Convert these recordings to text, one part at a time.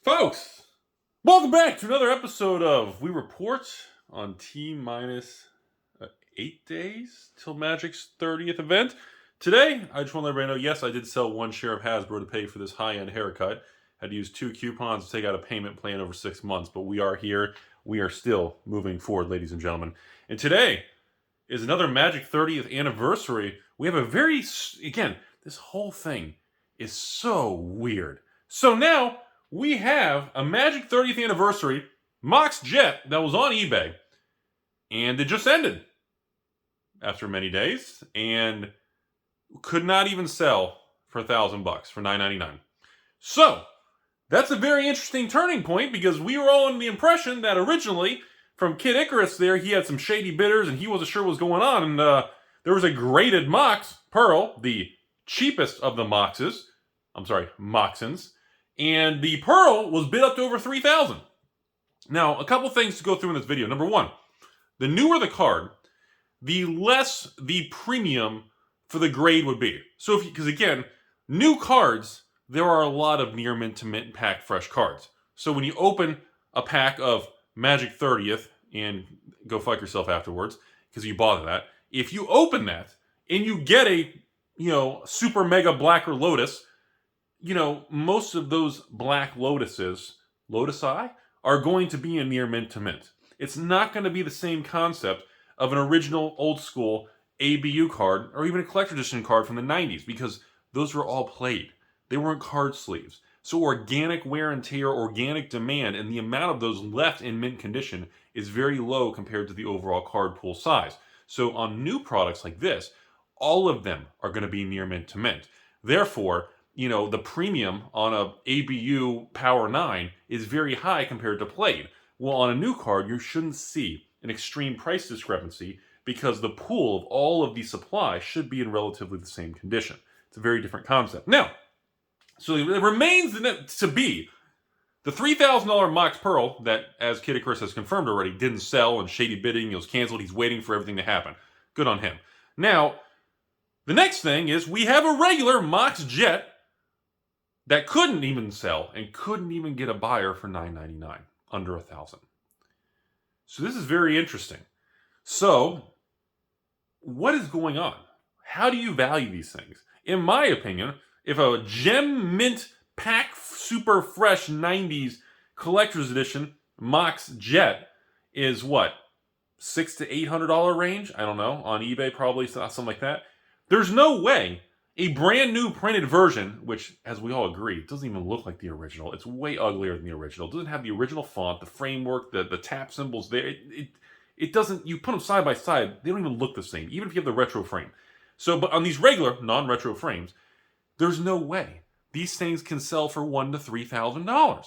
Folks, welcome back to another episode of We Report on T-minus 8 days till Magic's 30th event. Today, I just want to let everybody know, yes, I did sell one share of Hasbro to pay for this high-end haircut. Had to use 2 coupons to take out a payment plan over 6 months, but we are here. We are still moving forward, ladies and gentlemen. And today is another Magic 30th anniversary. We have a very, again, this whole thing is so weird. So now we have a Magic 30th anniversary MOX Jet that was on eBay, and it just ended after many days and could not even sell for $1,000 for $9.99. So that's a very interesting turning point, because we were all under the impression that originally from Kid Icarus there, he had some shady bidders and he wasn't sure what was going on, and there was a graded MOX Pearl, the cheapest of the MOXes, Moxins, and the Pearl was bid up to over $3,000. Now, a couple things to go through in this video. Number one, the newer the card, the less the premium for the grade would be. So, because again, new cards, there are a lot of near mint to mint packed fresh cards. So when you open a pack of Magic 30th, and go fuck yourself afterwards, because you bought that, if you open that and you get a, super mega blacker Lotus, most of those black Lotuses, Lotusi, are going to be a near mint to mint. It's not going to be the same concept of an original old school ABU card or even a collector edition card from the 90s, because those were all played. They weren't card sleeves. So organic wear and tear, organic demand, and the amount of those left in mint condition is very low compared to the overall card pool size. So on new products like this, all of them are going to be near mint to mint. Therefore, the premium on a ABU Power 9 is very high compared to played. Well, on a new card, you shouldn't see an extreme price discrepancy, because the pool of all of the supply should be in relatively the same condition. It's a very different concept. Now, so it remains to be the $3,000 MOX Pearl that, as Kid Icarus has confirmed already, didn't sell and shady bidding, it was canceled. He's waiting for everything to happen. Good on him. Now, the next thing is we have a regular MOX Jet that couldn't even sell and couldn't even get a buyer for $9.99, under $1,000. So this is very interesting. So, what is going on? How do you value these things? In my opinion, if a gem mint pack super fresh 90s collector's edition MOX Jet is what, $600 to $800 range? I don't know. On eBay, probably something like that. There's no way a brand new printed version, which, as we all agree, doesn't even look like the original. It's way uglier than the original. It doesn't have the original font, the framework, the tap symbols there. It doesn't, you put them side by side, they don't even look the same, even if you have the retro frame. So, but on these regular, non-retro frames, there's no way these things can sell for $1,000 to $3,000.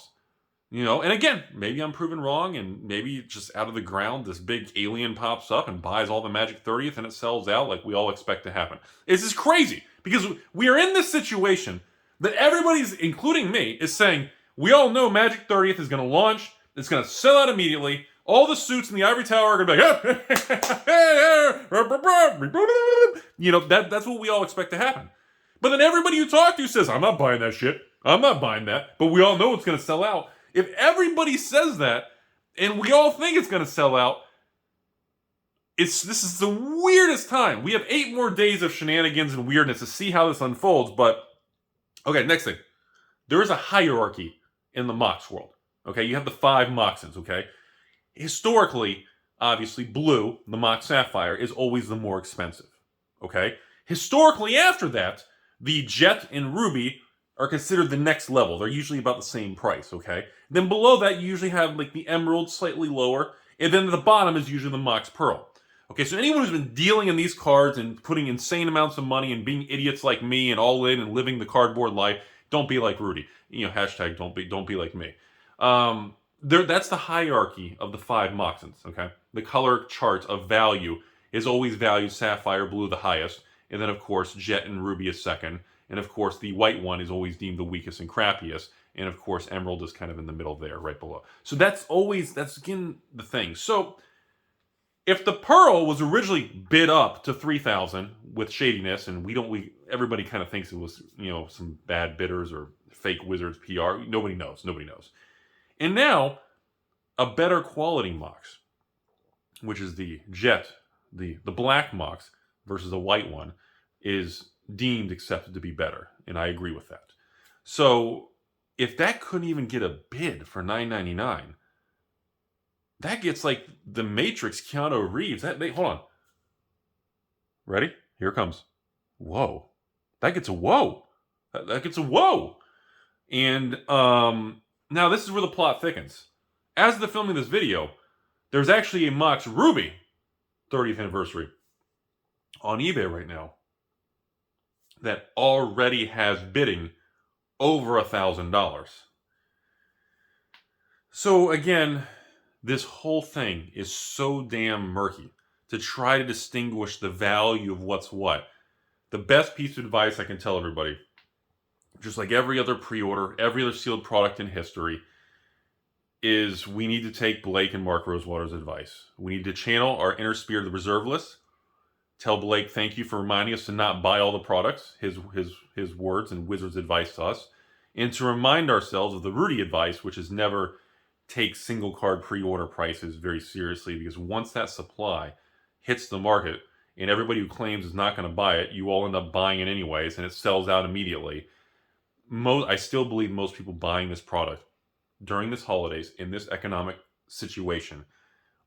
And again, maybe I'm proven wrong, and maybe just out of the ground, this big alien pops up and buys all the Magic 30th and it sells out like we all expect to happen. This is crazy, because we are in this situation that everybody's, including me, is saying, we all know Magic 30th is going to launch, it's going to sell out immediately, all the suits in the Ivory Tower are going to be like, that's what we all expect to happen. But then everybody you talk to says, I'm not buying that shit. I'm not buying that. But we all know it's going to sell out. If everybody says that, and we all think it's going to sell out, this is the weirdest time. We have 8 more days of shenanigans and weirdness to see how this unfolds. But, okay, next thing. There is a hierarchy in the MOX world. Okay, you have the 5 MOXins, okay? Historically, obviously, blue, the MOX Sapphire, is always the more expensive. Okay? Historically, after that, the Jet and Ruby are considered the next level. They're usually about the same price, okay? Then below that, you usually have like the Emerald, slightly lower, and then at the bottom is usually the MOX Pearl. Okay, so anyone who's been dealing in these cards and putting insane amounts of money and being idiots like me and all in and living the cardboard life, don't be like Rudy. Hashtag don't be like me. That's the hierarchy of the 5 MOXins, okay? The color chart of value is always valued Sapphire Blue the highest, and then of course Jet and Ruby is second, and of course the white one is always deemed the weakest and crappiest, and of course Emerald is kind of in the middle there, right below. So that's again the thing. So if the Pearl was originally bid up to $3,000 with shadiness, and everybody kind of thinks it was, some bad bidders or fake wizards PR. Nobody knows. And now, a better quality MOX, which is the jet, the black MOX versus a white one, is deemed accepted to be better. And I agree with that. So if that couldn't even get a bid for $9.99, that gets like the Matrix Keanu Reeves. Hold on. Ready? Here it comes. Whoa. That gets a whoa. That gets a whoa. And now this is where the plot thickens. As of the filming of this video, there's actually a MOX Ruby 30th anniversary on eBay right now that already has bidding over $1,000. So again, this whole thing is so damn murky to try to distinguish the value of what's what. The best piece of advice I can tell everybody, just like every other pre-order, every other sealed product in history, is we need to take Blake and Mark Rosewater's advice. We need to channel our inner spirit of the reserve list. Tell Blake thank you for reminding us to not buy all the products, his words and Wizard's advice to us, and to remind ourselves of the Rudy advice, which is never take single card pre-order prices very seriously, because once that supply hits the market and everybody who claims is not going to buy it, you all end up buying it anyways, and it sells out immediately. I still believe most people buying this product during this holidays in this economic situation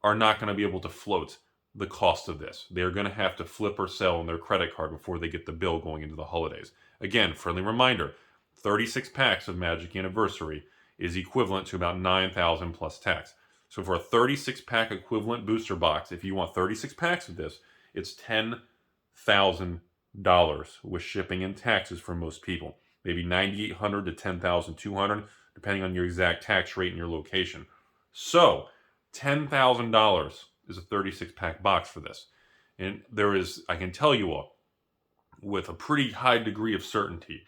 are not going to be able to float the cost of this. They're going to have to flip or sell on their credit card before they get the bill going into the holidays. Again, friendly reminder, 36 packs of Magic Anniversary is equivalent to about $9,000 plus tax. So for a 36 pack equivalent booster box, if you want 36 packs of this, it's $10,000 with shipping and taxes for most people. Maybe $9,800 to $10,200, depending on your exact tax rate and your location. So $10,000 is a 36 pack box for this. And there is, I can tell you all, with a pretty high degree of certainty,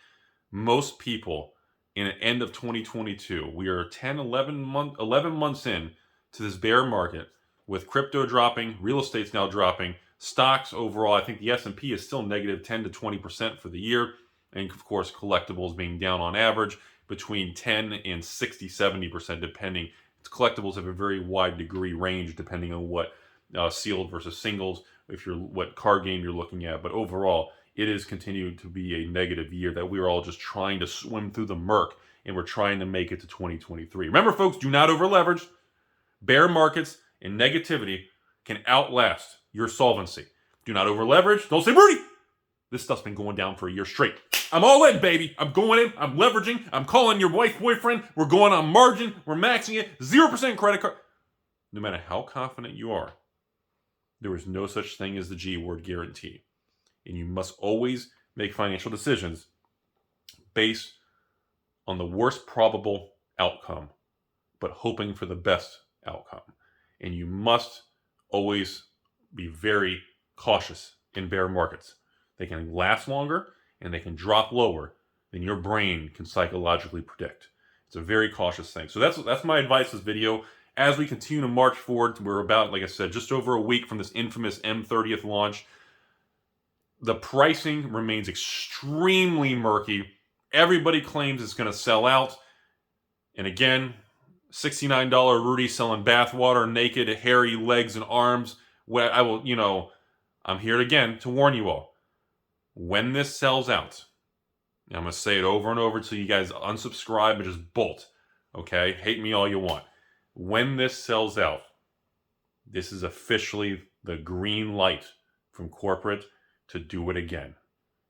most people in the end of 2022, we are 11 months in to this bear market, with crypto dropping, real estate's now dropping, stocks overall, I think the S&P is still negative 10 to 20% for the year, and of course collectibles being down on average between 10 and 60, 70% depending. Collectibles have a very wide degree range depending on what sealed versus singles, what card game you're looking at, but overall it is continuing to be a negative year that we're all just trying to swim through the murk, and we're trying to make it to 2023. Remember, folks, do not over leverage. Bear markets and negativity can outlast your solvency. Do not over leverage. Don't say, Rudy, this stuff's been going down for a year straight. I'm all in, baby. I'm going in. I'm leveraging. I'm calling your wife, boyfriend. We're going on margin. We're maxing it. 0% credit card. No matter how confident you are, there is no such thing as the G word guarantee. And you must always make financial decisions based on the worst probable outcome, but hoping for the best outcome. And you must always be very cautious in bear markets. They can last longer and they can drop lower than your brain can psychologically predict. It's a very cautious thing. So that's my advice this video. As we continue to march forward, we're about, like I said, just over a week from this infamous M30th launch. The pricing remains extremely murky. Everybody claims it's going to sell out. And again, $69 Rudy selling bathwater, naked, hairy legs and arms. I'm here again to warn you all. When this sells out, I'm going to say it over and over until you guys unsubscribe and just bolt. Okay? Hate me all you want. When this sells out, this is officially the green light from corporate to do it again.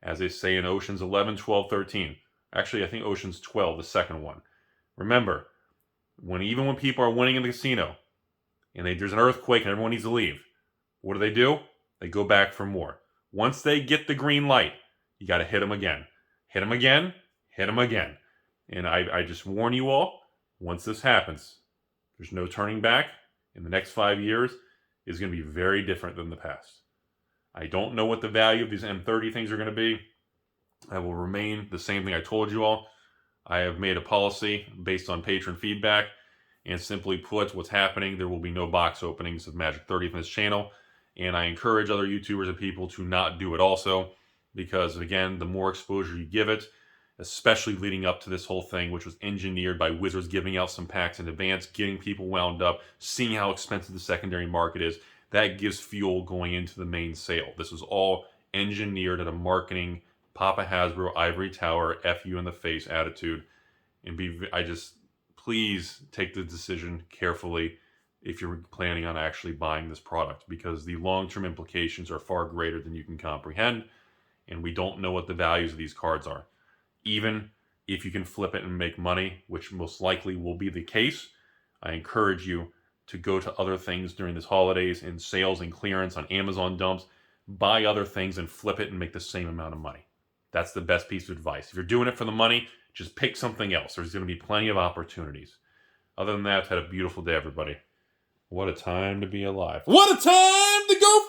As they say in Oceans 11, 12, 13. Actually, I think Oceans 12, the second one. Remember, even when people are winning in the casino and there's an earthquake and everyone needs to leave, what do? They go back for more. Once they get the green light, you got to hit them again. Hit them again. Hit them again. And I just warn you all, once this happens, there's no turning back. In the next 5 years is going to be very different than the past. I don't know what the value of these M30 things are going to be. I will remain the same thing I told you all. I have made a policy based on patron feedback, and simply put, what's happening, there will be no box openings of Magic 30th in this channel. And I encourage other YouTubers and people to not do it also, because again, the more exposure you give it, especially leading up to this whole thing, which was engineered by Wizards giving out some packs in advance, getting people wound up, seeing how expensive the secondary market is. That gives fuel going into the main sale. This was all engineered at a marketing Papa Hasbro ivory tower F you in the face attitude. And please take the decision carefully if you're planning on actually buying this product, because the long-term implications are far greater than you can comprehend, and we don't know what the values of these cards are. Even if you can flip it and make money, which most likely will be the case, I encourage you to go to other things during this holidays in sales and clearance on Amazon dumps, buy other things and flip it and make the same amount of money. That's the best piece of advice. If you're doing it for the money, just pick something else. There's going to be plenty of opportunities. Other than that, have a beautiful day, everybody. What a time to be alive. What a time to go